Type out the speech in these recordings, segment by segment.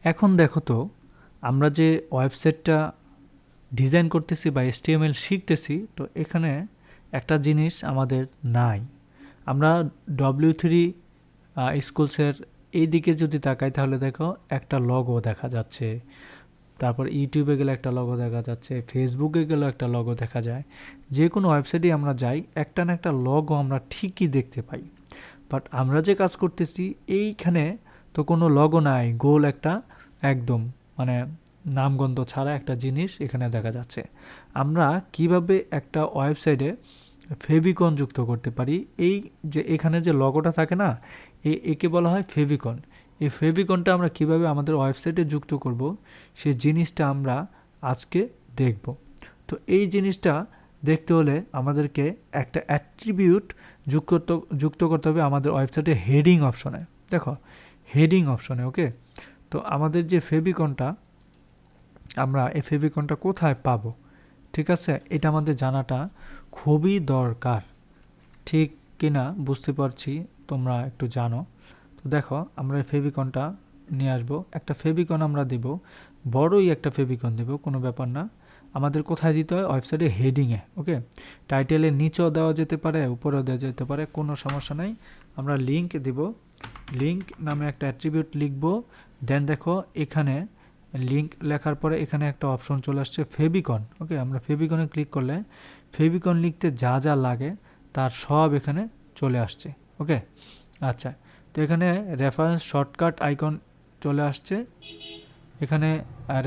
এখন দেখো তো আমরা যে ওয়েবসাইটটা ডিজাইন করতেছি বা HTML শিখতেছি, তো এখানে একটা জিনিস আমাদের নাই। আমরা W3 স্কুলসের এই দিকে যদি তাকাই তাহলে দেখো একটা লগো দেখা যাচ্ছে, তারপর ইউটিউবে গেলে একটা লগো দেখা যাচ্ছে, ফেসবুকে গেলেও একটা লগো দেখা যায়। যে কোনো ওয়েবসাইটে আমরা যাই একটা না একটা লগো আমরা ঠিকই দেখতে পাই। বাট আমরা যে কাজ করতেছি এইখানে তো কোনো লগো নাই, গোল একটা একদম মানে নামগন্ধ ছাড়া একটা জিনিস এখানে দেখা যাচ্ছে। আমরা কিভাবে একটা ওয়েবসাইটে ফেভিকন যুক্ত করতে পারি, এই যে এখানে যে লগোটা থাকে না, একে বলা হয় ফেভিকন। এই ফেভিকনটা আমরা কিভাবে আমাদের ওয়েবসাইটে যুক্ত করব সেই জিনিসটা আমরা আজকে দেখব। তো এই জিনিসটা দেখতে হলে আমাদেরকে একটা অ্যাট্রিবিউট যুক্ত করতে হবে আমাদের ওয়েবসাইটে হেডিং অপশনে। দেখো হেডিং অপশনে, ওকে। তো আমাদের যে ফেভিকনটা, আমরা এই ফেভিকনটা কোথায় পাবো, ঠিক আছে, এটা আমাদের জানাটা খুবই দরকার। ঠিক কিনা বুঝতে পারছি তোমরা একটু জানো। তো দেখো আমরা এই ফেভিকনটা নিয়ে আসবো, একটা ফেভিকন আমরা দেব, বড়ই একটা ফেভিকন দেব, কোনো ব্যাপার না। আমাদের কোথায় দিতে হয়, ওয়েবসাইটে হেডিংয়ে, ওকে। টাইটেলের নিচেও দেওয়া যেতে পারে, উপরেও দেওয়া যেতে পারে, কোনো সমস্যা নাই। আমরা লিঙ্ক দেব, লিঙ্ক নামে একটা অ্যাট্রিবিউট লিখব। দেন দেখো এখানে লিঙ্ক লেখার পরে এখানে একটা অপশন চলে আসছে ফেভিকন, ওকে। আমরা ফেভিকনে ক্লিক করলে ফেভিকন লিখতে যা যা লাগে তার সব এখানে চলে আসছে, ওকে। আচ্ছা, তো এখানে রেফারেন্স শর্টকাট আইকন চলে আসছে। এখানে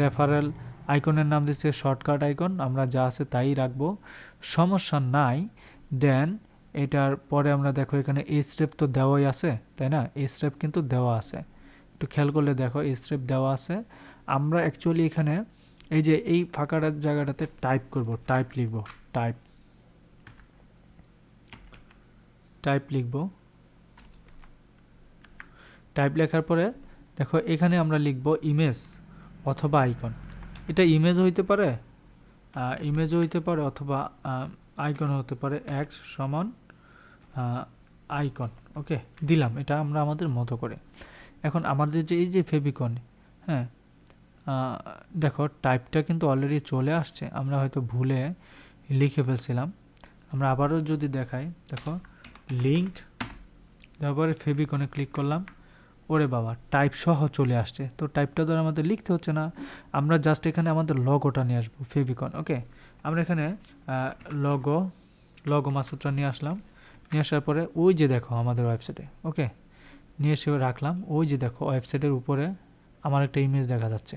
রেফারেল আইকনের নাম দিচ্ছে শর্টকাট আইকন, আমরা যা আছে তাই রাখবো, সমস্যা নাই। দেন এটার পরে আমরা দেখো এখানে স্টেপ তো দেওয়াই আছে, তাই না, স্টেপ কিন্তু দেওয়া আছে, একটু খেয়াল করলে দেখো স্টেপ দেওয়া আছে। আমরা অ্যাকচুয়ালি এখানে এই যে এই ফাঁকাটার জায়গাটাতে টাইপ করব, টাইপ লিখব, টাইপ লিখব। টাইপ লেখার পরে দেখো এখানে আমরা লিখব ইমেজ অথবা আইকন। এটা ইমেজ হইতে পারে, অথবা আইকন হতে পারে, এক্স সমান আইকন, ওকে দিলাম। এটা আমরা আমাদের মতো করে। এখন আমাদের যে এই যে ফেভিকন, হ্যাঁ, দেখো টাইপটা কিন্তু অলরেডি চলে আসছে, আমরা হয়তো ভুলে লিখে ফেলছিলাম। আমরা আবারও যদি দেখাই, দেখো লিঙ্ক তারপরে ফেভিকনে ক্লিক করলাম, ওরে বাবা টাইপ সহ চলে আসছে। তো টাইপটা ধরে আমাদের লিখতে হচ্ছে না, আমরা জাস্ট এখানে আমাদের লগোটা নিয়ে আসবো, ফেভিকন, ওকে। আমরা এখানে লগো মাসুদটা নিয়ে আসলাম, নিয়ে আসার পরে ওই যে দেখো আমাদের ওয়েবসাইটে, ওকে, নিয়ে এসে রাখলাম। ওই যে দেখো ওয়েবসাইটের উপরে আমার একটা ইমেজ দেখা যাচ্ছে,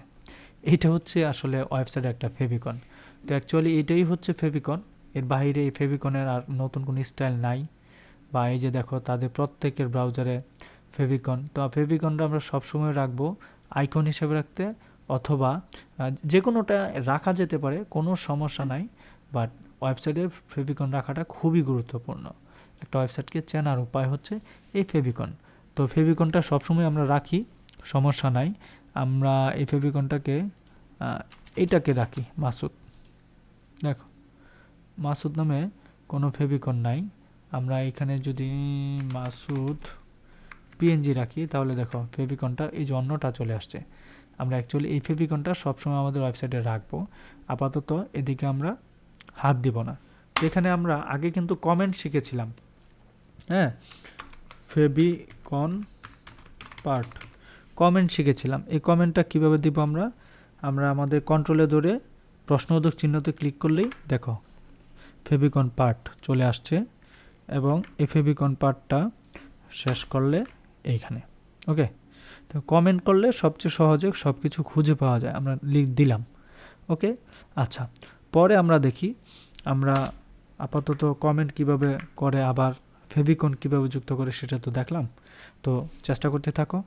এইটা হচ্ছে আসলে ওয়েবসাইটের একটা ফেভিকন। তো অ্যাকচুয়ালি এটাই হচ্ছে ফেভিকন, এর বাইরে এই ফেভিকনের আর নতুন কোনো স্টাইল নাই। বা এই যে দেখো তাদের প্রত্যেকের ব্রাউজারে ফেভিকন। তো ফেভিকনটা আমরা সবসময় রাখবো আইকন হিসেবে রাখতে, অথবা যে কোনোটা রাখা যেতে পারে, কোনো সমস্যা নাই। বাট ওয়েবসাইটে ফেভিকন রাখাটা খুবই গুরুত্বপূর্ণ। একটা ওয়েবসাইটকে চেনার উপায় হচ্ছে এই ফেভিকন। তো ফেভিকনটা সবসময় আমরা রাখি, সমস্যা নাই। আমরা এই ফেভিকনটাকে এইটাকে রাখি মাসুদ। দেখো মাসুদ নামে কোনো ফেভিকন নাই। আমরা এখানে যদি মাসুদ পিএনজি রাখি তাহলে দেখো ফেভিকনটা এই যে অন্যটা চলে আসছে। আমরা অ্যাকচুয়ালি এই ফেভিকনটা সবসময় আমাদের ওয়েবসাইটে রাখবো, আপাতত এদিকে আমরা হাত দিব না। এখানে আমরা আগে কিন্তু কমেন্ট শিখেছিলাম, হ্যাঁ, ফেভিকন পার্ট কমেন্ট শিখেছিলাম। এই কমেন্টটা কিভাবে দিব আমরা আমাদের কন্ট্রোলে ধরে প্রশ্নবোধক চিহ্নতে ক্লিক করলেই দেখো ফেভিকন পার্ট চলে আসছে, এবং এই ফেভিকন পার্টটা শেষ করলে এইখানে, ওকে। তো কমেন্ট করলে সবচেয়ে সহজে সব কিছু খুঁজে পাওয়া যায়, আমরা দিলাম, ওকে। আচ্ছা, পরে আমরা দেখি, আমরা আপাতত কমেন্ট কিভাবে করে আবার ফেভিকন কিভাবে যুক্ত করে সেটা তো দেখলাম। তো চেষ্টা করতে থাকো।